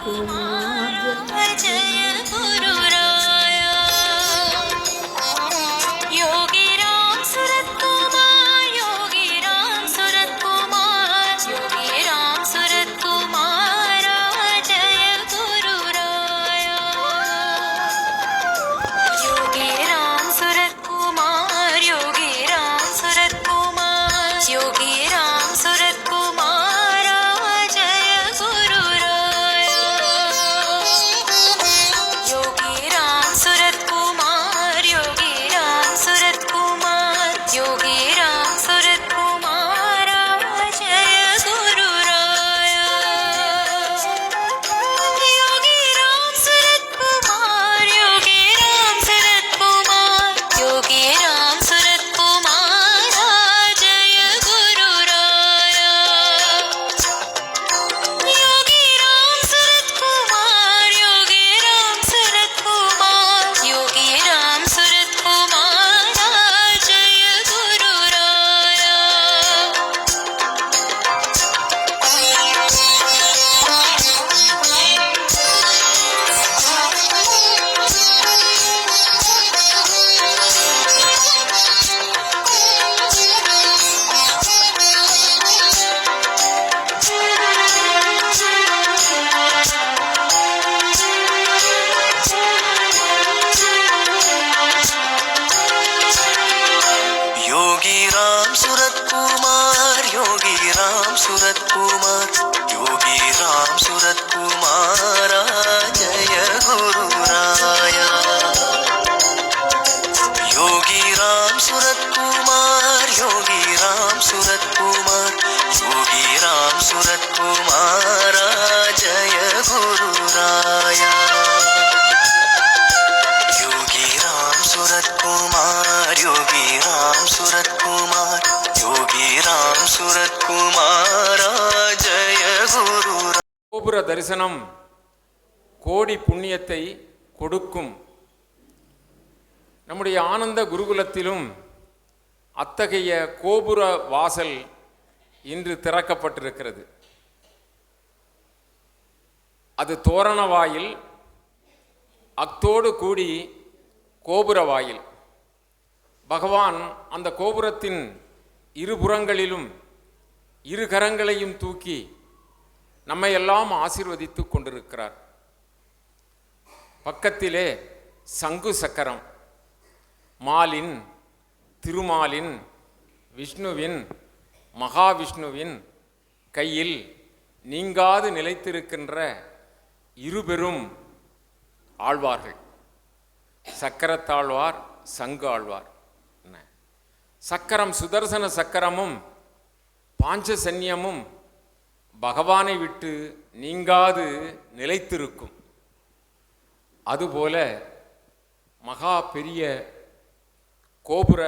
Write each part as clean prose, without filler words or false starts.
कुमार जय गुरु राया योगी राम सूरत कुमार योगी राम सूरत कुमार योगी राम सूरत कुमार जय गुरु राया योगी राम सूरत कुमार योगी राम सूरत कुमार योगी राम सूरत कुमार जय गुरु राया योगी राम सूरत कुमार योगी राम सूरत कुमार योगी राम सूरत कुमार जय गुरु राया योगी राम सूरत कुमार योगी राम सूरत कुमार योगी राम सूरत कुमार जय गुरु राया योगी राम सूरत कुमार योगी राम सूरत कुमार योगी राम सूरत कुमार जय गुरु राया योगी राम सूरत कुमार योगी राम सूरत कुमार योगी राम सूरत कुमार जय गुरु राया योगी राम सूरत कुमार योगी राम सूरत कुमार योगी राम सूरत कुमार जय गुरु राया योगी राम सूरत कुमार योगी राम सूरत कुमार योगी राम सूरत कुमार जय गुरु கோபுர தரிசனம் கோடி புண்ணியத்தை கொடுக்கும். நம்முடைய ஆனந்த குருகுலத்திலும் அத்தகைய கோபுர வாசல் இன்று திறக்கப்பட்டிருக்கிறது. அது தோரண வாயில், அத்தோடு கூடி கோபுர வாயில். பகவான் அந்த கோபுரத்தின் இருபுறங்களிலும் இரு கரங்களையும் தூக்கி நம்மை எல்லாம் ஆசீர்வதித்து கொண்டிருக்கிறார். பக்கத்திலே சங்கு சக்கரம், மாலின், திருமாலின், விஷ்ணுவின், மகாவிஷ்ணுவின் கையில் நீங்காது நிலைத்திருக்கின்ற இருபெரும் ஆழ்வார்கள், சக்கரத்தாழ்வார், சங்கு ஆழ்வார். சக்கரம் சுதர்சன சக்கரமும் பாஞ்சசன்யமும் பகவானை விட்டு நீங்காது நிலைத்திருக்கும். அதுபோல மகா பெரிய கோபுர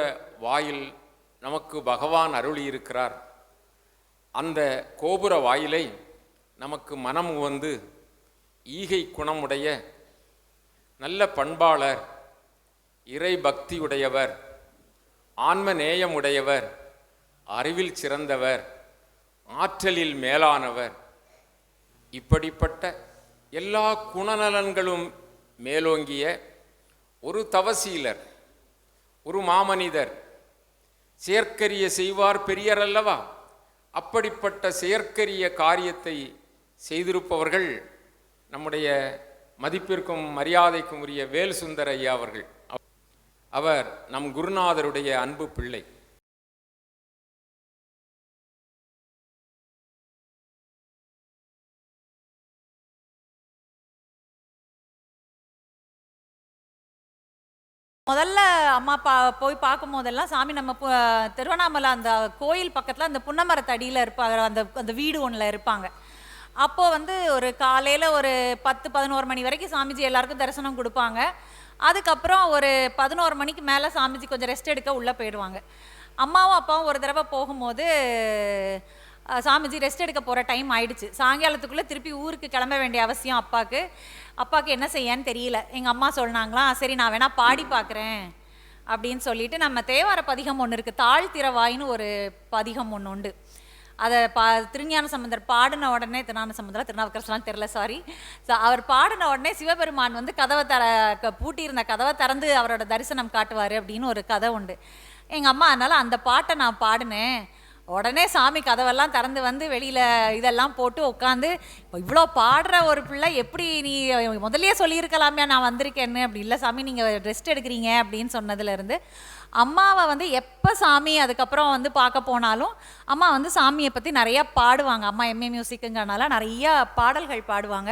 வாயில் நமக்கு பகவான் அருளியிருக்கிறார். அந்த கோபுர வாயிலை நமக்கு மனம் வந்து ஈகை குணமுடைய நல்ல பண்பாளர், இறை பக்தியுடையவர், ஆன்ம நேயமுடையவர், அறிவில் சிறந்தவர், ஆற்றலில் மேலானவர், இப்படிப்பட்ட எல்லா குணநலன்களும் மேலோங்கிய ஒரு தவசீலர், ஒரு மாமனிதர். செயற்கரிய செய்வார் பெரியர் அல்லவா? அப்படிப்பட்ட செயற்கரிய காரியத்தை செய்திருப்பவர்கள் நம்முடைய மதிப்பிற்கும் மரியாதைக்கும் உரிய வேல் சுந்தர ஐயா அவர்கள். அவர் நம் குருநாதருடைய அன்பு பிள்ளை. முதல்ல அம்மா போய் பார்க்கும் போதெல்லாம் சாமி நம்ம திருவண்ணாமலை அந்த கோயில் பக்கத்தில் அந்த புன்னமரத்தடியில் இருப்பாங்க, அந்த அந்த வீடு ஒன்றில் இருப்பாங்க. அப்போது வந்து ஒரு காலையில் ஒரு 10-11 மணி வரைக்கும் சாமிஜி எல்லாருக்கும் தரிசனம் கொடுப்பாங்க. அதுக்கப்புறம் ஒரு 11 மணிக்கு மேலே சாமிஜி கொஞ்சம் ரெஸ்ட் எடுக்க உள்ளே போயிடுவாங்க. அம்மாவும் அப்பாவும் ஒரு தடவை போகும்போது சாமிஜி ரெஸ்ட் எடுக்க போகிற டைம் ஆயிடுச்சு. சாயங்காலத்துக்குள்ளே திருப்பி ஊருக்கு கிளம்ப வேண்டிய அவசியம் அப்பாவுக்கு என்ன செய்யன்னு தெரியல. எங்கள் அம்மா சொன்னாங்களாம், சரி நான் வேணா பாடி பார்க்குறேன் அப்படின்னு சொல்லிட்டு நம்ம தேவார பதிகம் ஒன்று இருக்குது, தாழ் திறவாயின்னு ஒரு பதிகம் ஒன்று உண்டு. அதை திருஞான சம்பந்தர் பாடின உடனே, திருநாவுக்கரசலாம் தெரில, சாரி. ஸோ அவர் பாடின உடனே சிவபெருமான் வந்து பூட்டியிருந்த கதவை திறந்து அவரோட தரிசனம் காட்டுவார் அப்படின்னு ஒரு கதை உண்டு எங்கள் அம்மா. அதனால் அந்த பாட்டை நான் பாடினேன். உடனே சாமி கதவெல்லாம் திறந்து வந்து வெளியில் இதெல்லாம் போட்டு உட்காந்து, இவ்வளோ பாடுற ஒரு பிள்ளை எப்படி நீ முதல்லயே சொல்லியிருக்கலாமே நான் வந்திருக்கேன்னு. அப்படி இல்லை சாமி, நீங்கள் ரெஸ்ட் எடுக்கிறீங்க அப்படின்னு சொன்னதுலேருந்து அம்மாவை வந்து எப்போ சாமி அதுக்கப்புறம் வந்து பார்க்க போனாலும் அம்மா வந்து சாமியை பற்றி நிறையா பாடுவாங்க. அம்மா எம்ஏ மியூசிக்குங்கிறனால நிறையா பாடல்கள் பாடுவாங்க.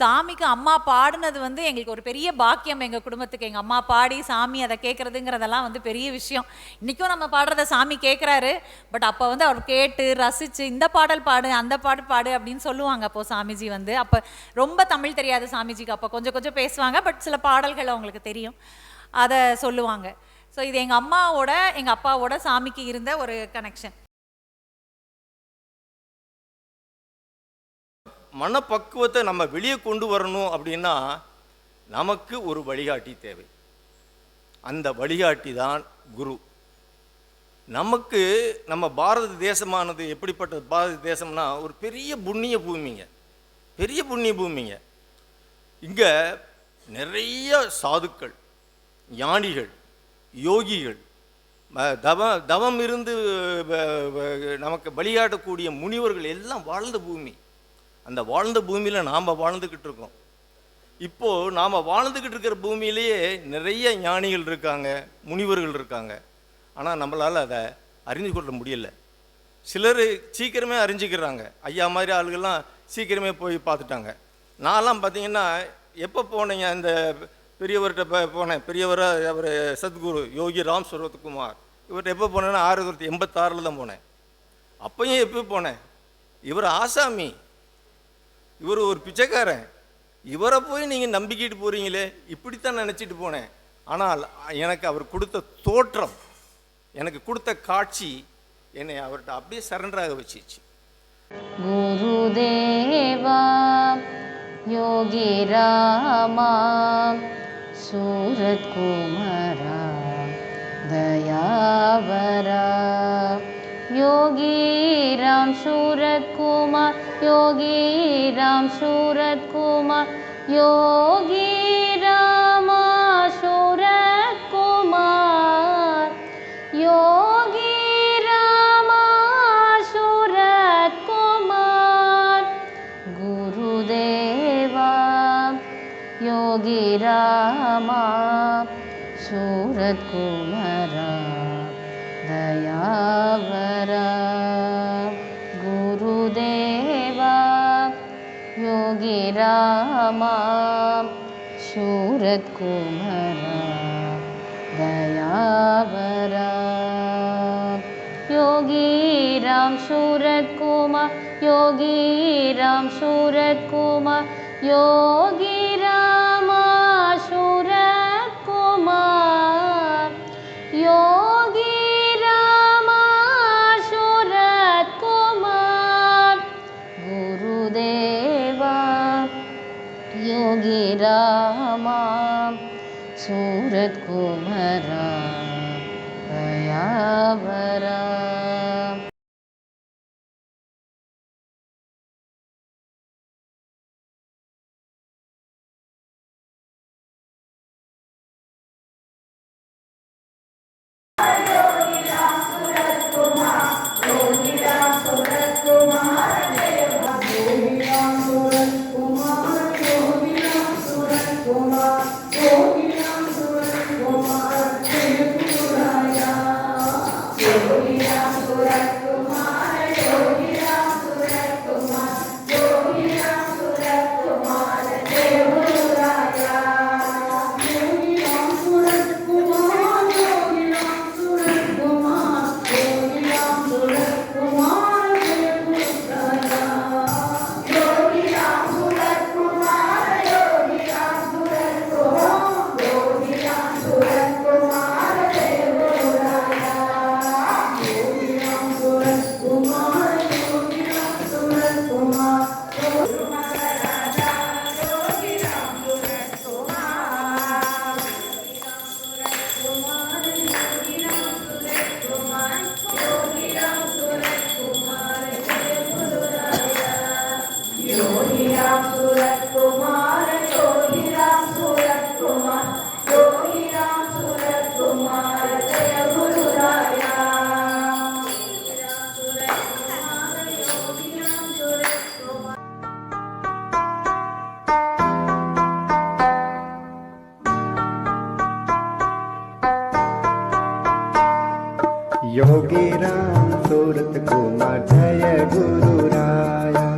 சாமிக்கு அம்மா பாடினது வந்து எங்களுக்கு ஒரு பெரிய பாக்கியம். எங்கள் குடும்பத்துக்கு எங்கள் அம்மா பாடி சாமி அதை கேட்குறதுங்கிறதெல்லாம் வந்து பெரிய விஷயம். இன்றைக்கும் நம்ம பாடுறத சாமி கேட்குறாரு. பட் அப்போ வந்து அவர் கேட்டு ரசித்து இந்த பாடல் பாடு, அந்த பாட்டு பாடு அப்படின்னு சொல்லுவாங்க. அப்போது சாமிஜி வந்து அப்போ ரொம்ப தமிழ் தெரியாது சாமிஜிக்கு. அப்போ கொஞ்சம் கொஞ்சம் பேசுவாங்க. பட் சில பாடல்கள் அவங்களுக்கு தெரியும், அதை சொல்லுவாங்க. ஸோ இது எங்கள் அம்மாவோட எங்கள் அப்பாவோட சாமிக்கு இருந்த ஒரு கனெக்ஷன். மனப்பக்குவத்தை நம்ம வெளியே கொண்டு வரணும் அப்படின்னா நமக்கு ஒரு வழிகாட்டி தேவை. அந்த வழிகாட்டி தான் குரு. நமக்கு நம்ம பாரத தேசமானது எப்படிப்பட்ட பாரத தேசம்னா ஒரு பெரிய புண்ணிய பூமிங்க, பெரிய புண்ணிய பூமிங்க. இங்கே நிறைய சாதுக்கள், ஞானிகள், யோகிகள், தவம் இருந்து நமக்கு வழிகாட்டக்கூடிய முனிவர்கள் எல்லாம் வாழ்ந்த பூமி. அந்த வாழ்ந்த பூமியில் நாம் வாழ்ந்துக்கிட்டு இருக்கோம். இப்போது நாம் வாழ்ந்துக்கிட்டு இருக்கிற பூமியிலேயே நிறைய ஞானிகள் இருக்காங்க, முனிவர்கள் இருக்காங்க. ஆனால் நம்மளால் அதை அறிந்து கொள்ள முடியல. சிலர் சீக்கிரமே அறிஞ்சிக்கிறாங்க. ஐயா மாதிரி ஆளுகள்லாம் சீக்கிரமே போய் பார்த்துட்டாங்க. நான்லாம் பார்த்தீங்கன்னா எப்போ போனீங்க அந்த பெரியவர்கிட்ட போனேன். பெரியவராக அவர் சத்குரு யோகி ராம் சரத்குமார். இவர்கிட்ட எப்போ போனேன்னா 1986 தான் போனேன். அப்பையும் எப்போ போனேன், இவர் ஆசாமி, இவர் ஒரு பிச்சைக்காரன், இவரை போய் நீங்கள் நம்பிக்கிட்டு போகிறீங்களே, இப்படித்தான் நினச்சிட்டு போனேன். ஆனால் எனக்கு அவர் கொடுத்த தோற்றம், எனக்கு கொடுத்த காட்சி என்னை அவர்கிட்ட அப்படியே சரண்டராக வச்சிச்சு. குருதேவா யோகி ராமா सूरत कुमारा दयावरा योगी राम सूरत कुमार योगी राम सूरत कुमार योगी रामा सूरत कुमार योगी रामा सूरत कुमार गुरुदेवा योगी रामा सूरत कुमारा दयावरा गुरुदेवा योगी रामा सूरत कुमारा दयावरा योगी राम सूरत कुमार योगी राम सूरत कुमार योगी रामा सूरत कुमार योगी रामा सूरत कुमार गुरुदेवा योगी रामा सूरत कुमारा दयावरा योगी राम सूरत कुमार जय गुरु राया।